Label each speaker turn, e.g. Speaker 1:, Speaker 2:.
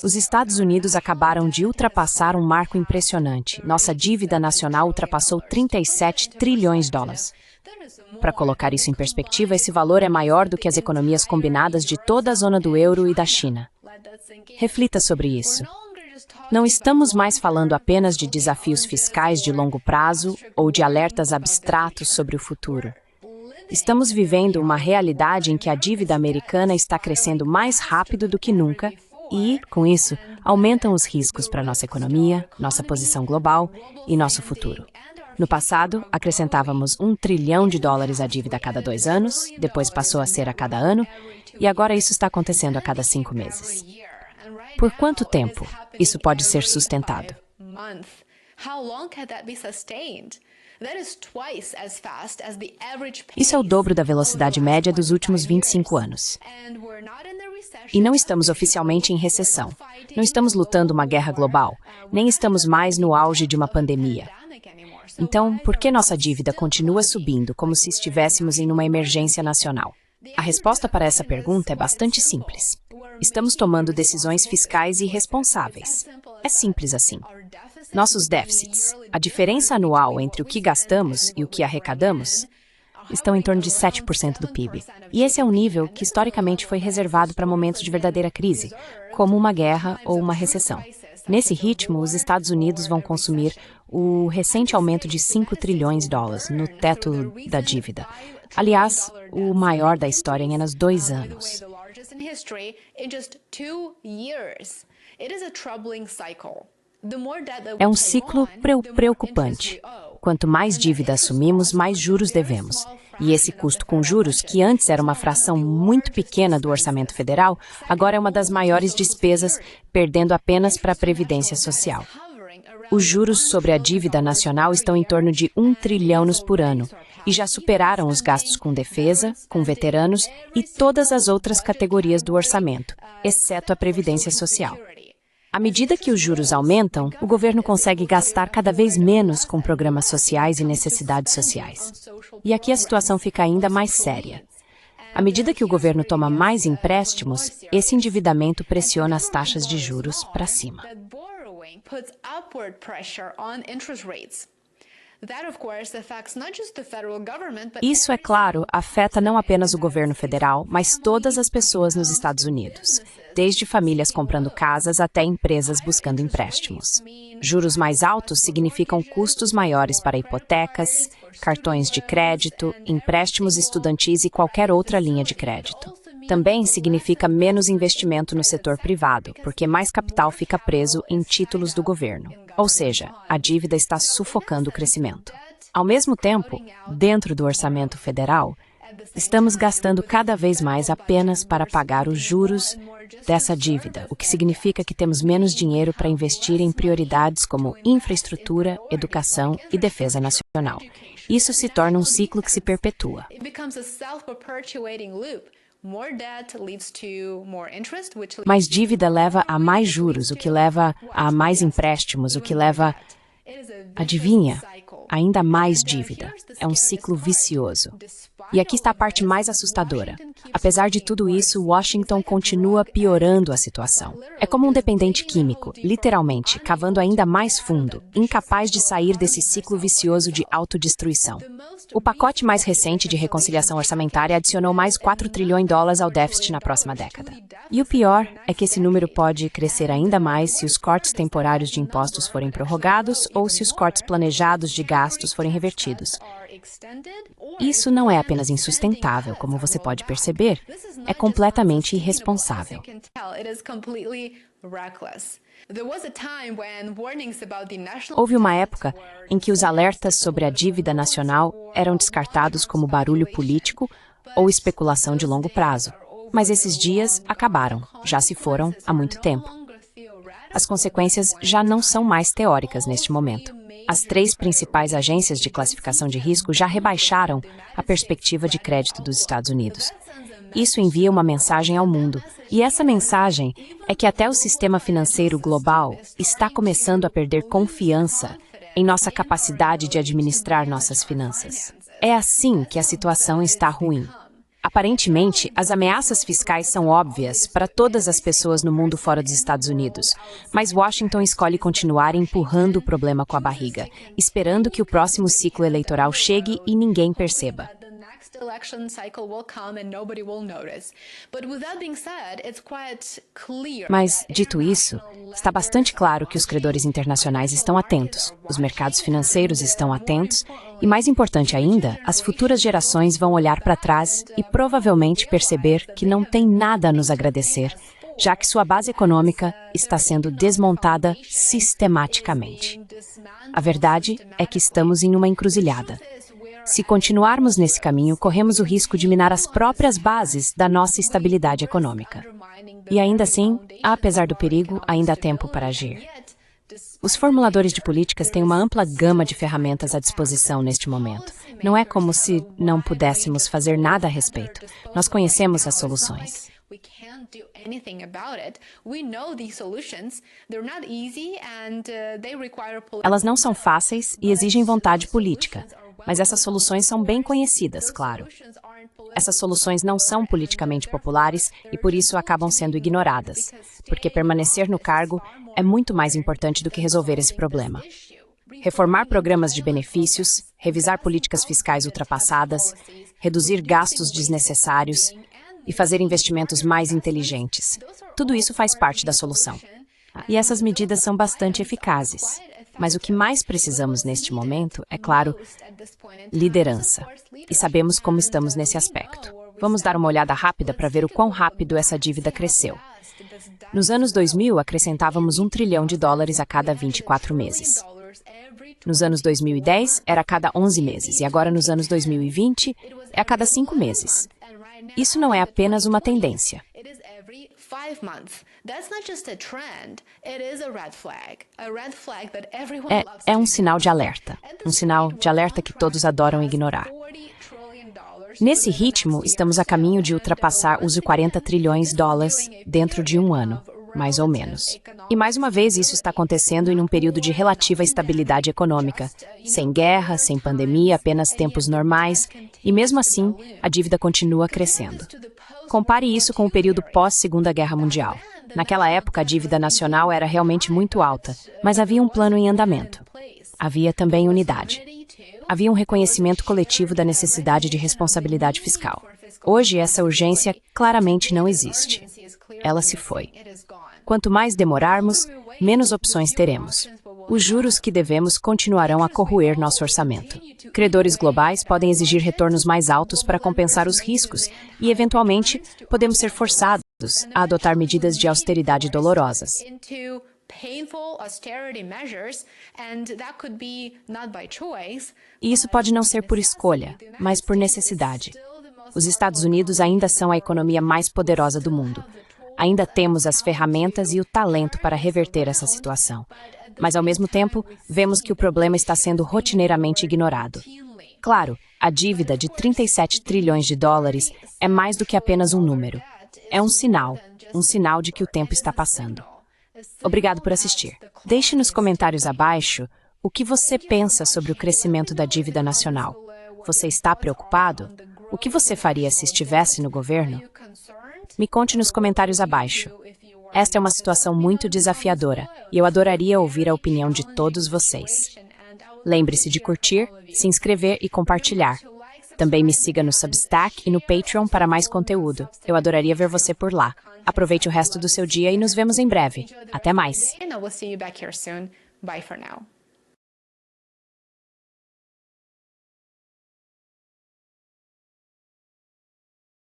Speaker 1: Os Estados Unidos acabaram de ultrapassar um marco impressionante. Nossa dívida nacional ultrapassou 37 trilhões de dólares. Para colocar isso em perspectiva, esse valor é maior do que as economias combinadas de toda a zona do euro e da China. Reflita sobre isso. Não estamos mais falando apenas de desafios fiscais de longo prazo ou de alertas abstratos sobre o futuro. Estamos vivendo uma realidade em que a dívida americana está crescendo mais rápido do que nunca e, com isso, aumentam os riscos para nossa economia, nossa posição global e nosso futuro. No passado, acrescentávamos $1 trilhão à dívida a cada 2 anos, depois passou a ser a cada ano, e agora isso está acontecendo a cada 5 meses. Por quanto tempo isso pode ser sustentado? Isso é o dobro da velocidade média dos últimos 25 anos. E não estamos oficialmente em recessão. Não estamos lutando uma guerra global, nem estamos mais no auge de uma pandemia. Então, por que nossa dívida continua subindo como se estivéssemos em uma emergência nacional? A resposta para essa pergunta é bastante simples. Estamos tomando decisões fiscais irresponsáveis. É simples assim. Nossos déficits, a diferença anual entre o que gastamos e o que arrecadamos, estão em torno de 7% do PIB. E esse é um nível que historicamente foi reservado para momentos de verdadeira crise, como uma guerra ou uma recessão. Nesse ritmo, os Estados Unidos vão consumir o recente aumento de 5 trilhões de dólares no teto da dívida. Aliás, o maior da história em apenas 2 anos. É um ciclo preocupante. Quanto mais dívida assumimos, mais juros devemos. E esse custo com juros, que antes era uma fração muito pequena do orçamento federal, agora é uma das maiores despesas, perdendo apenas para a Previdência Social. Os juros sobre a dívida nacional estão em torno de $1 trilhão por ano e já superaram os gastos com defesa, com veteranos e todas as outras categorias do orçamento, exceto a Previdência Social. À medida que os juros aumentam, o governo consegue gastar cada vez menos com programas sociais e necessidades sociais. E aqui a situação fica ainda mais séria. À medida que o governo toma mais empréstimos, esse endividamento pressiona as taxas de juros para cima. Isso, é claro, afeta não apenas o governo federal, mas todas as pessoas nos Estados Unidos, desde famílias comprando casas até empresas buscando empréstimos. Juros mais altos significam custos maiores para hipotecas, cartões de crédito, empréstimos estudantis e qualquer outra linha de crédito. Também significa menos investimento no setor privado, porque mais capital fica preso em títulos do governo. Ou seja, a dívida está sufocando o crescimento. Ao mesmo tempo, dentro do orçamento federal, estamos gastando cada vez mais apenas para pagar os juros dessa dívida, o que significa que temos menos dinheiro para investir em prioridades como infraestrutura, educação e defesa nacional. Isso se torna um ciclo que se perpetua. Mais dívida leva a mais juros, o que leva a mais empréstimos, o que leva, adivinha, ainda mais dívida. É um ciclo vicioso. E aqui está a parte mais assustadora. Apesar de tudo isso, Washington continua piorando a situação. É como um dependente químico, literalmente, cavando ainda mais fundo, incapaz de sair desse ciclo vicioso de autodestruição. O pacote mais recente de reconciliação orçamentária adicionou mais $4 trilhões ao déficit na próxima década. E o pior é que esse número pode crescer ainda mais se os cortes temporários de impostos forem prorrogados ou se os cortes planejados de gastos forem revertidos. Isso não é apenas insustentável, como você pode perceber, é completamente irresponsável. Houve uma época em que os alertas sobre a dívida nacional eram descartados como barulho político ou especulação de longo prazo. Mas esses dias acabaram, já se foram há muito tempo. As consequências já não são mais teóricas neste momento. As 3 principais agências de classificação de risco já rebaixaram a perspectiva de crédito dos Estados Unidos. Isso envia uma mensagem ao mundo, e essa mensagem é que até o sistema financeiro global está começando a perder confiança em nossa capacidade de administrar nossas finanças. É assim que a situação está ruim. Aparentemente, as ameaças fiscais são óbvias para todas as pessoas no mundo fora dos Estados Unidos, mas Washington escolhe continuar empurrando o problema com a barriga, esperando que o próximo ciclo eleitoral chegue e ninguém perceba. Mas, dito isso, está bastante claro que os credores internacionais estão atentos, os mercados financeiros estão atentos e, mais importante ainda, as futuras gerações vão olhar para trás e provavelmente perceber que não tem nada a nos agradecer, já que sua base econômica está sendo desmontada sistematicamente. A verdade é que estamos em uma encruzilhada. Se continuarmos nesse caminho, corremos o risco de minar as próprias bases da nossa estabilidade econômica. E ainda assim, apesar do perigo, ainda há tempo para agir. Os formuladores de políticas têm uma ampla gama de ferramentas à disposição neste momento. Não é como se não pudéssemos fazer nada a respeito. Nós conhecemos as soluções. Elas não são fáceis e exigem vontade política, mas essas soluções são bem conhecidas, claro. Essas soluções não são politicamente populares e por isso acabam sendo ignoradas, porque permanecer no cargo é muito mais importante do que resolver esse problema. Reformar programas de benefícios, revisar políticas fiscais ultrapassadas, reduzir gastos desnecessários e fazer investimentos mais inteligentes. Tudo isso faz parte da solução. E essas medidas são bastante eficazes. Mas o que mais precisamos neste momento é, claro, liderança. E sabemos como estamos nesse aspecto. Vamos dar uma olhada rápida para ver o quão rápido essa dívida cresceu. Nos anos 2000, acrescentávamos $1 trilhão a cada 24 meses. Nos anos 2010, era a cada 11 meses. E agora, nos anos 2020, é a cada 5 meses. Isso não é apenas uma tendência. É um sinal de alerta. Um sinal de alerta que todos adoram ignorar. Nesse ritmo, estamos a caminho de ultrapassar os $40 trilhões dentro de um ano, mais ou menos. E mais uma vez isso está acontecendo em um período de relativa estabilidade econômica, sem guerra, sem pandemia, apenas tempos normais, e mesmo assim, a dívida continua crescendo. Compare isso com o período pós-Segunda Guerra Mundial. Naquela época, a dívida nacional era realmente muito alta, mas havia um plano em andamento. Havia também unidade. Havia um reconhecimento coletivo da necessidade de responsabilidade fiscal. Hoje, essa urgência claramente não existe. Ela se foi. Quanto mais demorarmos, menos opções teremos. Os juros que devemos continuarão a corroer nosso orçamento. Credores globais podem exigir retornos mais altos para compensar os riscos e, eventualmente, podemos ser forçados a adotar medidas de austeridade dolorosas. E isso pode não ser por escolha, mas por necessidade. Os Estados Unidos ainda são a economia mais poderosa do mundo. Ainda temos as ferramentas e o talento para reverter essa situação. Mas, ao mesmo tempo, vemos que o problema está sendo rotineiramente ignorado. Claro, a dívida de $37 trilhões é mais do que apenas um número. É um sinal de que o tempo está passando. Obrigado por assistir. Deixe nos comentários abaixo o que você pensa sobre o crescimento da dívida nacional. Você está preocupado? O que você faria se estivesse no governo? Me conte nos comentários abaixo. Esta é uma situação muito desafiadora e eu adoraria ouvir a opinião de todos vocês. Lembre-se de curtir, se inscrever e compartilhar. Também me siga no Substack e no Patreon para mais conteúdo. Eu adoraria ver você por lá. Aproveite o resto do seu dia e nos vemos em breve. Até mais!
Speaker 2: And I will see you back here soon. Bye for now.